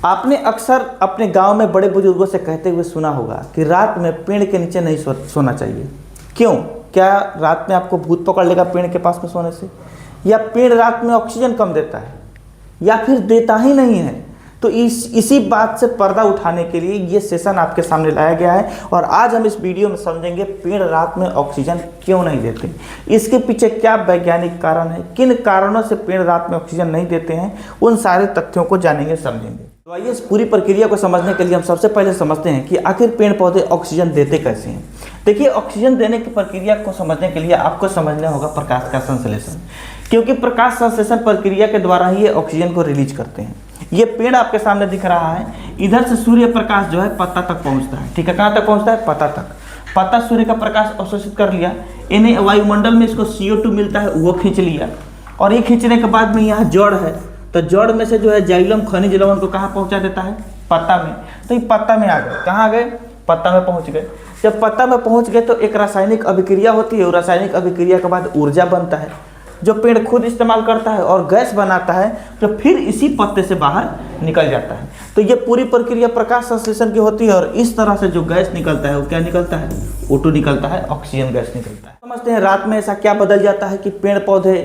आपने अक्सर अपने गांव में बड़े बुजुर्गों से कहते हुए सुना होगा कि रात में पेड़ के नीचे नहीं सोना चाहिए। क्यों? क्या रात में आपको भूत पकड़ लेगा पेड़ के पास में सोने से? या पेड़ रात में ऑक्सीजन कम देता है, या फिर देता ही नहीं है? तो इसी बात से पर्दा उठाने के लिए ये सेशन आपके सामने लाया गया है और आज हम इस वीडियो में समझेंगे पेड़ रात में ऑक्सीजन क्यों नहीं देते, इसके पीछे क्या वैज्ञानिक कारण है, किन कारणों से पेड़ रात में ऑक्सीजन नहीं देते हैं, उन सारे तथ्यों को जानेंगे समझेंगे। तो आइए इस पूरी प्रक्रिया को समझने के लिए हम सबसे पहले समझते हैं कि आखिर पेड़ पौधे ऑक्सीजन देते कैसे हैं। देखिए, ऑक्सीजन देने की प्रक्रिया को समझने के लिए आपको समझना होगा प्रकाश का संश्लेषण, क्योंकि प्रकाश संश्लेषण प्रक्रिया के द्वारा ही ये ऑक्सीजन को रिलीज करते हैं। ये पेड़ आपके सामने दिख रहा है, इधर से सूर्य प्रकाश जो है पत्ता तक पहुंचता है। ठीक है, कहाँ तक पहुंचता है? पत्ता तक। पत्ता सूर्य का प्रकाश अवशोषित कर लिया, इन्हें वायुमंडल में इसको CO2 मिलता है, वो खींच लिया, और ये खींचने के बाद में यहाँ जड़ है, तो जड़ में से जो है जाइलम खनिज लवण को कहाँ पहुँचा देता है? पत्ता में। तो ये पत्ता में आ गए, कहाँ गए? पत्ता में पहुँच गए। जब पत्ता में पहुँच गए तो एक रासायनिक अभिक्रिया होती है, और रासायनिक अभिक्रिया के बाद ऊर्जा बनता है जो पेड़ खुद इस्तेमाल करता है और गैस बनाता है, जो फिर इसी पत्ते से बाहर निकल जाता है। तो ये पूरी प्रक्रिया प्रकाश संश्लेषण की होती है, और इस तरह से जो गैस निकलता है वो क्या निकलता है? O2 निकलता है, ऑक्सीजन गैस निकलता है। समझते हैं रात में ऐसा क्या बदल जाता है कि पेड़ पौधे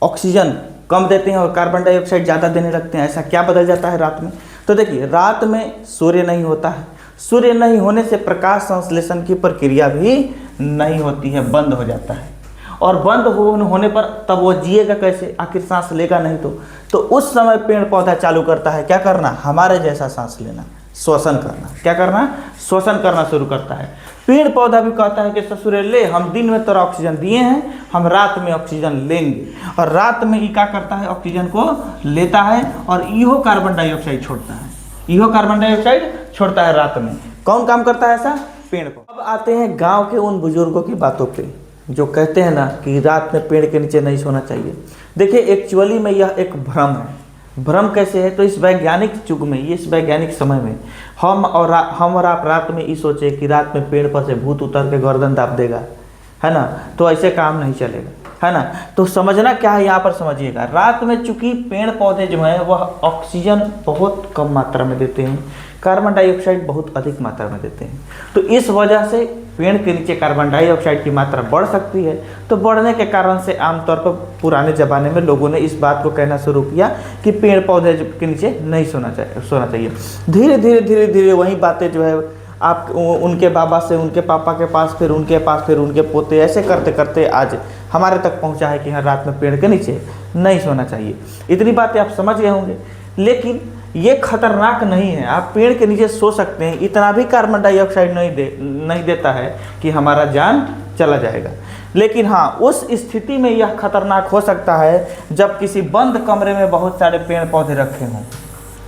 ऑक्सीजन कम देते हैं और कार्बन डाइऑक्साइड ज़्यादा देने लगते हैं। ऐसा क्या बदल जाता है रात में? तो देखिए, रात में सूर्य नहीं होता है, सूर्य नहीं होने से प्रकाश संश्लेषण की प्रक्रिया भी नहीं होती है, बंद हो जाता है। और बंद होने पर तब वो जिएगा कैसे? आखिर सांस लेगा नहीं तो उस समय पेड़ पौधा चालू करता है क्या करना? हमारे जैसा सांस लेना, श्वसन करना। क्या करना? श्वसन करना शुरू करता है। पेड़ पौधा भी कहता है कि ससुरे ले, हम दिन में तेरा ऑक्सीजन दिए हैं, हम रात में ऑक्सीजन लेंगे। और रात में ये क्या करता है? ऑक्सीजन को लेता है और इहो कार्बन डाइऑक्साइड छोड़ता है, इहो कार्बन डाइऑक्साइड छोड़ता है रात में। कौन काम करता है ऐसा? पेड़ पौधा। अब आते हैं गाँव के उन बुजुर्गों की बातों पर जो कहते हैं ना कि रात में पेड़ के नीचे नहीं सोना चाहिए। देखिए, एक्चुअली में यह एक भ्रम है। भ्रम कैसे है? तो इस वैज्ञानिक युग में, इस वैज्ञानिक समय में हम और आप रात में ये सोचे कि रात में पेड़ पर से भूत उतर के गर्दन दाब देगा, है ना, तो ऐसे काम नहीं चलेगा, है ना। तो समझना क्या है यहाँ पर, समझिएगा। रात में चूंकि पेड़ पौधे जो हैं वह ऑक्सीजन बहुत कम मात्रा में देते हैं, कार्बन डाइऑक्साइड बहुत अधिक मात्रा में देते हैं, तो इस वजह से पेड़ के नीचे कार्बन डाइऑक्साइड की मात्रा बढ़ सकती है। तो बढ़ने के कारण से आमतौर पर पुराने ज़माने में लोगों ने इस बात को कहना शुरू किया कि पेड़ पौधे के नीचे नहीं सोना चाहिए। धीरे धीरे वही बातें जो है आप उनके बाबा से उनके पापा के पास, फिर उनके पास, फिर उनके पोते, ऐसे करते करते आज हमारे तक पहुंचा है कि हर रात में पेड़ के नीचे नहीं सोना चाहिए। इतनी बातें आप समझ गए होंगे, लेकिन ये खतरनाक नहीं है। आप पेड़ के नीचे सो सकते हैं, इतना भी कार्बन डाइऑक्साइड नहीं देता है कि हमारा जान चला जाएगा। लेकिन हाँ, उस स्थिति में यह खतरनाक हो सकता है जब किसी बंद कमरे में बहुत सारे पेड़ पौधे रखे हों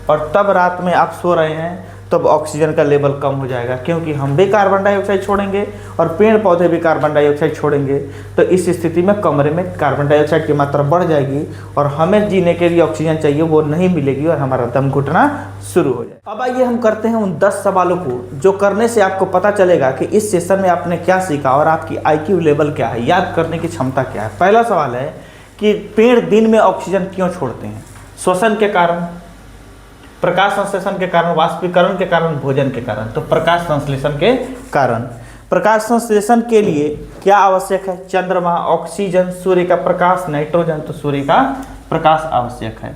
और तब रात में आप सो रहे हैं, तब ऑक्सीजन का लेवल कम हो जाएगा, क्योंकि हम भी कार्बन डाइऑक्साइड छोड़ेंगे और पेड़ पौधे भी कार्बन डाइऑक्साइड छोड़ेंगे। तो इस स्थिति में कमरे में कार्बन डाइऑक्साइड की मात्रा बढ़ जाएगी और हमें जीने के लिए ऑक्सीजन चाहिए वो नहीं मिलेगी और हमारा दम घुटना शुरू हो जाए। अब आइए हम करते हैं उन 10 सवालों को जो करने से आपको पता चलेगा कि इस सेशन में आपने क्या सीखा और आपकी IQ लेवल क्या है, याद करने की क्षमता क्या है। पहला सवाल है कि पेड़ दिन में ऑक्सीजन क्यों छोड़ते हैं? श्वसन के कारण, प्रकाश संश्लेषण के कारण, वाष्पीकरण के कारण, भोजन के कारण। तो प्रकाश संश्लेषण के कारण। प्रकाश संश्लेषण के लिए क्या आवश्यक है? चंद्रमा, ऑक्सीजन, सूर्य का प्रकाश, नाइट्रोजन। तो सूर्य का प्रकाश आवश्यक है।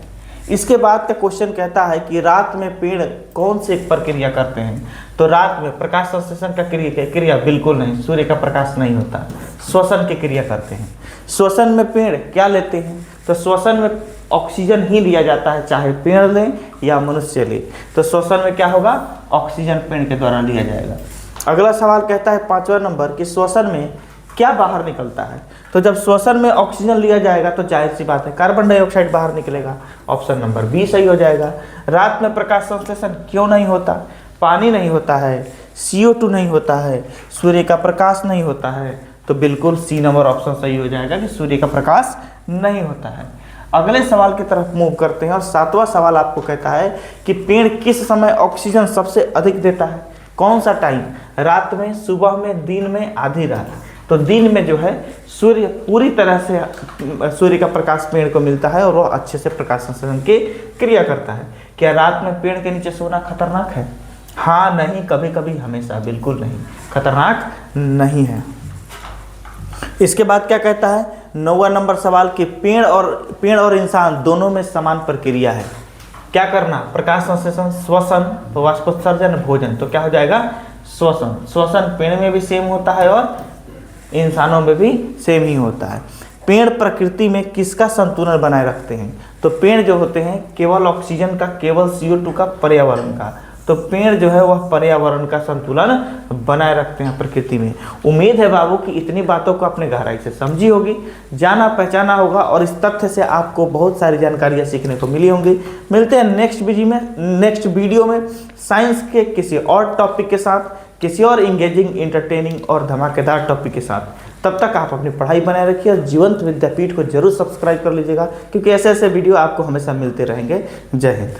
इसके बाद का क्वेश्चन कहता है कि रात में पेड़ कौन से प्रक्रिया करते हैं? तो रात में प्रकाश संश्लेषण का क्रिया बिल्कुल नहीं, सूर्य का प्रकाश नहीं होता, श्वसन की क्रिया करते हैं। श्वसन में पेड़ क्या लेते हैं? तो श्वसन में ऑक्सीजन ही लिया जाता है, चाहे पेड़ ले या मनुष्य ले। तो श्वसन में क्या होगा? ऑक्सीजन पेड़ के द्वारा लिया जाएगा। अगला सवाल कहता है 5वां नंबर कि श्वसन में क्या बाहर निकलता है? तो जब श्वसन में ऑक्सीजन लिया जाएगा तो जाहिर सी बात है कार्बन डाइऑक्साइड बाहर निकलेगा। ऑप्शन नंबर बी सही हो जाएगा। रात में प्रकाश संश्लेषण क्यों नहीं होता? पानी नहीं होता है, CO2 नहीं होता है, सूर्य का प्रकाश नहीं होता है। तो बिल्कुल सी नंबर ऑप्शन सही हो जाएगा कि सूर्य का प्रकाश नहीं होता है। अगले सवाल की तरफ मूव करते हैं और 7वां सवाल आपको कहता है कि पेड़ किस समय ऑक्सीजन सबसे अधिक देता है? कौन सा टाइम? रात में, सुबह में, दिन में, आधी रात। तो दिन में जो है सूर्य पूरी तरह से सूर्य का प्रकाश पेड़ को मिलता है और वह अच्छे से प्रकाश संश्लेषण की क्रिया करता है। क्या रात में पेड़ के नीचे सोना खतरनाक है? हाँ, नहीं, कभी कभी, हमेशा, बिल्कुल नहीं, खतरनाक नहीं है। इसके बाद क्या कहता है 9वां नंबर सवाल कि पेड़ और इंसान दोनों में समान प्रक्रिया है। क्या करना? प्रकाश संश्लेषण, श्वसन, वाष्पोत्सर्जन, भोजन। तो क्या हो जाएगा? श्वसन। श्वसन पेड़ में भी सेम होता है और इंसानों में भी सेम ही होता है। पेड़ प्रकृति में किसका संतुलन बनाए रखते हैं? तो पेड़ जो होते हैं केवल ऑक्सीजन का, केवल CO2 का, पर्यावरण का। तो पेड़ जो है वह पर्यावरण का संतुलन बनाए रखते हैं प्रकृति में। उम्मीद है बाबू कि इतनी बातों को आपने गहराई से समझी होगी, जाना पहचाना होगा और इस तथ्य से आपको बहुत सारी जानकारियां सीखने को मिली होंगी। मिलते हैं नेक्स्ट वीडियो में साइंस के किसी और टॉपिक के साथ, किसी और इंगेजिंग, इंटरटेनिंग और धमाकेदार टॉपिक के साथ। तब तक आप अपनी पढ़ाई बनाए रखिए और जीवंत विद्यापीठ को जरूर सब्सक्राइब कर लीजिएगा, क्योंकि ऐसे ऐसे वीडियो आपको हमेशा मिलते रहेंगे। जय हिंद।